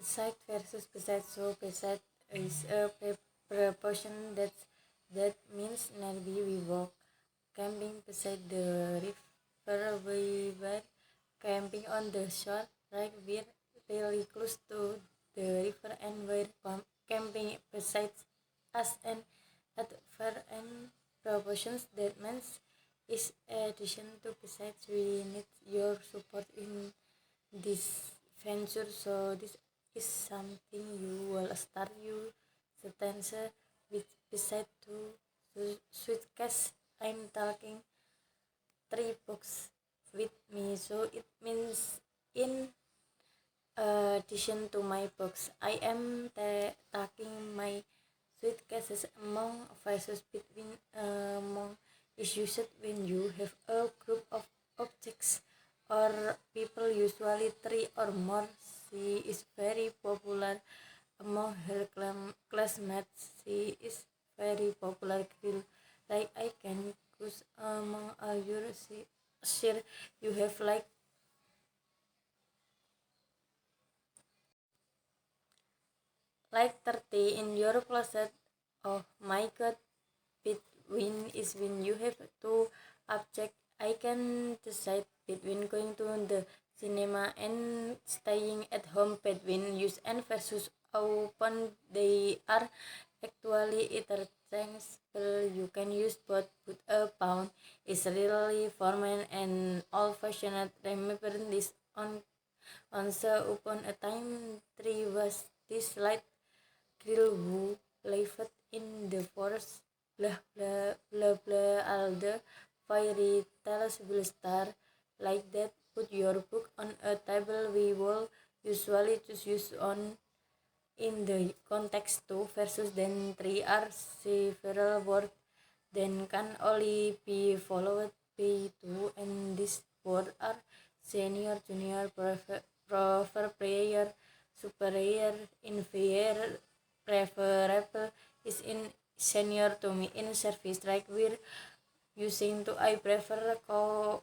Beside versus beside. So beside is a proportion that means nearby we walk. Camping beside the river, we were camping on the shore, right? We're really close to the river and we're camping beside us and at far and proportions that means is addition to besides we need your support in this venture. So this is something you will start you sentence with beside to suitcase. I'm talking 3 books with me, so it means in addition to my books, I am taking my suitcases among verses between among is used when you have a group of objects or people, usually 3 or more. She is very popular among her classmates. She is very popular girl. Like I can choose among all your share you have like 30 in your closet. Oh my god, between is when you have two object. I can decide between going to the cinema and staying at home. Between use and versus open, they are actually interchangeable. You can use both. Put a pound is really formal and old fashioned. Remember this once upon a time three was this light girl who lived in the forest. Blah blah blah blah. All the fairy tales will start like that. Put your book on a table. We will usually just use on in the context two versus then three are several words then can only be followed by two, and these words are senior, junior, proper, prayer, superior, inferior, preferable is in senior to me in service. Like we're using to I prefer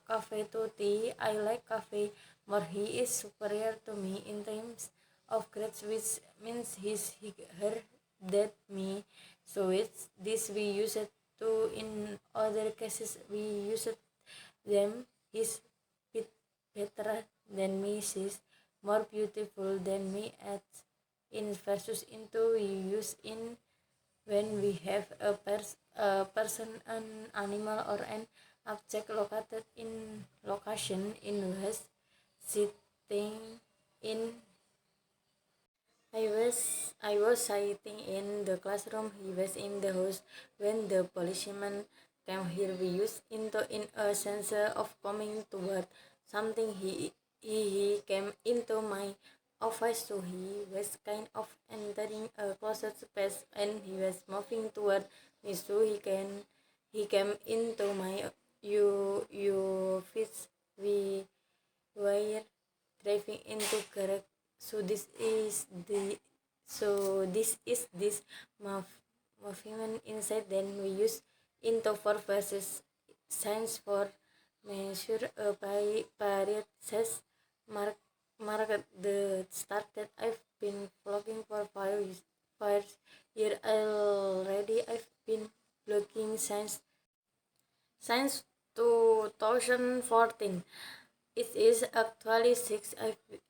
cafe to tea. I like cafe more. He is superior to me in terms of grades, which means her that me. So it's this we use it to in other cases we use it them. He's bit better than me. She's more beautiful than me. At in versus into we use in when we have a person, an animal, or an object located in location in west sitting in. I was sitting in the classroom. He was in the house when the policeman came here. We used into in a sense of coming toward something. He came into my office, so he was kind of entering a closet space and he was moving toward me. So he came into my you fits. We were driving into correct. So this is this movement inside. Then we use into for versus science for measure by period says mark mark the start that I've been vlogging for 5 years already. I've been blogging since 2014. It is actually 6.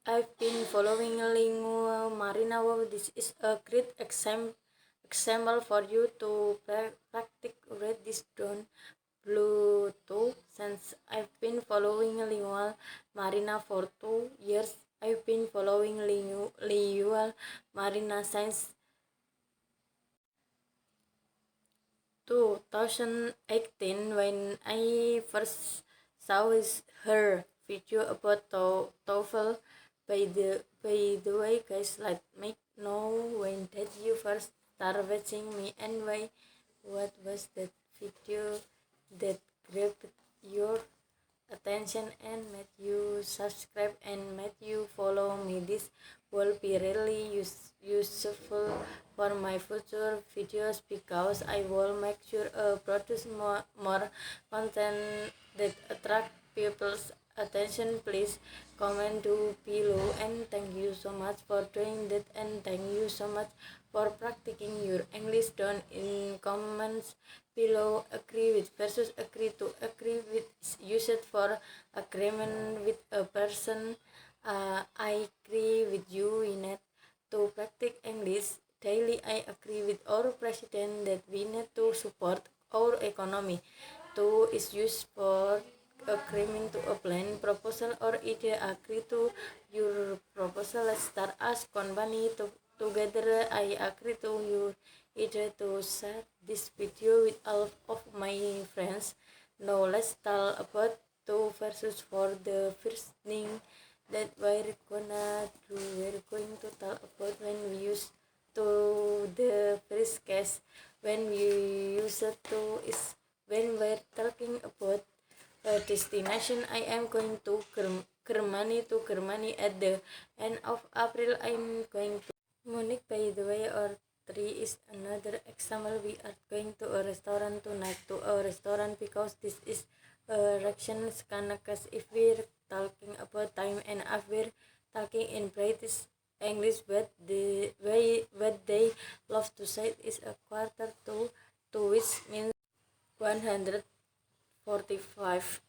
I've been following Lingua Marina. Wow, this is a great example for you to practice read this down. Bluetooth since I've been following Lingua Marina for 2 years. I've been following Lingua Marina since 2018 when I first saw her video about TOEFL. By the way, guys, let me know when did you first start watching me and why. What was that video that grabbed your attention and made you subscribe and made you follow me? This will be really useful for my future videos because I will make sure produce more content that attract people. attention, please comment to below, and thank you so much for doing that, and thank you so much for practicing your English. Down in comments below, agree with versus agree to agree with is used for agreement with a person. I agree with you in it to practice English daily. I agree with our president that we need to support our economy. To is used for agreement to a plan, proposal, or idea. Agree to your proposal. Let's start as company to together. I agree to your idea to share this video with all of my friends. Now let's talk about two versus for the first thing that we're going to talk about when we use to the first case. When we use it to is when we're talking about a destination. I am going to Germany at the end of April. I'm going to Munich, by the way. Or three is another example. We are going to a restaurant tonight, to a restaurant because this is a reaction kind of case. If we're talking about time and if we're talking in British English, but the way what they love to say is a quarter to which means 145.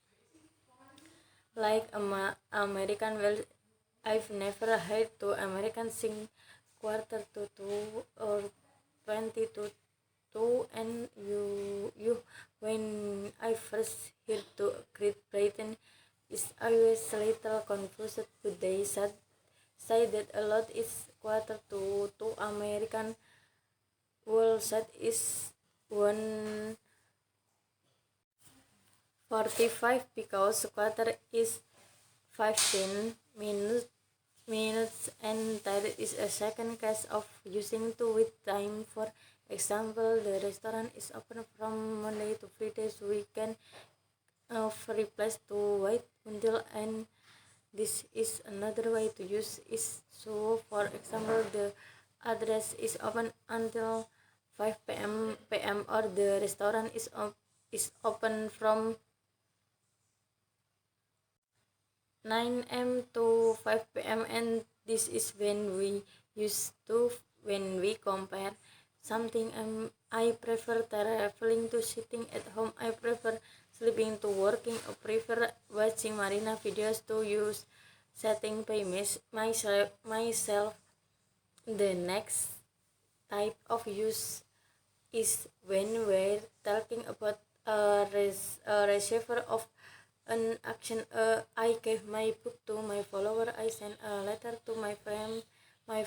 Like American, well, I've never heard to American sing quarter to two or 20 to two, and you when I first hear to Great Britain is always a little confused, but they say that a lot is quarter to two. American world set is 145 because quarter is 15 minutes, and that is a second case of using to with time. For example, the restaurant is open from Monday to Friday, so we can replace to wait until, and this is another way to use is. So for example, the address is open until 5 p.m. or the restaurant is open from 9 a.m. to 5 p.m. and this is when we use to when we compare something. I prefer traveling to sitting at home. I prefer sleeping to working. I prefer watching Marina videos to use setting by myself. The next type of use is when we're talking about a receiver of an action. I gave my book to my follower. I sent a letter to my friend. I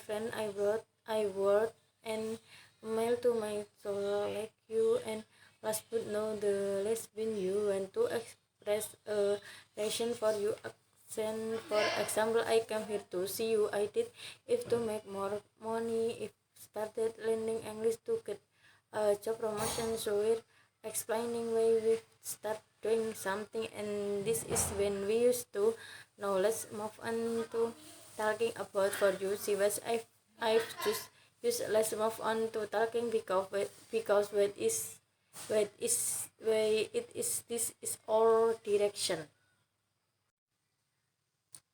wrote and mail to my soul like you. And last but not the least, when you want to express a passion for you action. For example, I came here to see you. I did if to make more money. If started learning English to get a job promotion. So we're explaining why we start doing something, and this is when we used to. Now let's move on to talking about for you. See what I've just used. Let's move on to talking because this is all direction.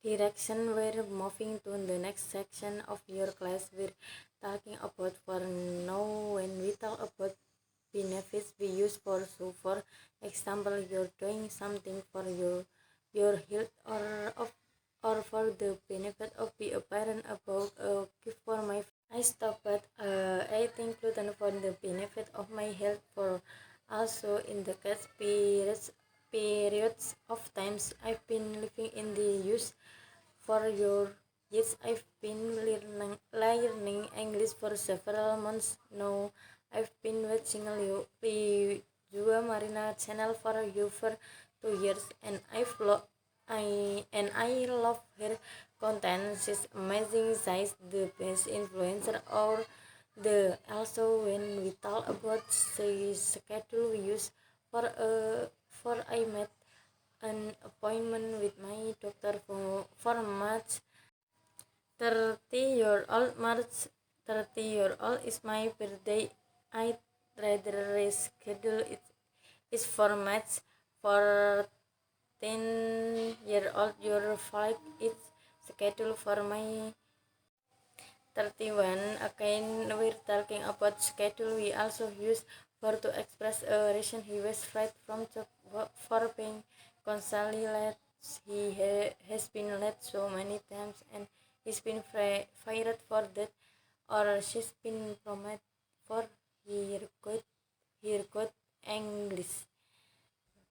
We're moving to the next section of your class. We're talking about for now. When we talk about benefits we use for, so for example, you're doing something for your health or for the benefit of be a parent. About gift for my I stopped at eating gluten for the benefit of my health. For also in the case periods of times I've been living in the use for your. Yes, I've been learning English for several months now. I've been watching Jua Marina channel for you for 2 years, and I love her content. She's amazing. She's the best influencer. Or the also when we talk about the schedule we use for I met an appointment with my doctor for March 30 year old is my birthday. I rather reschedule it is for March 4 10-year-old your flight is scheduled for May 31. Again, we're talking about schedule. We also use for to express a reason he was fired from job for being constantly late. He has been late so many times and he's been fired for that, or she's been promoted for her good English.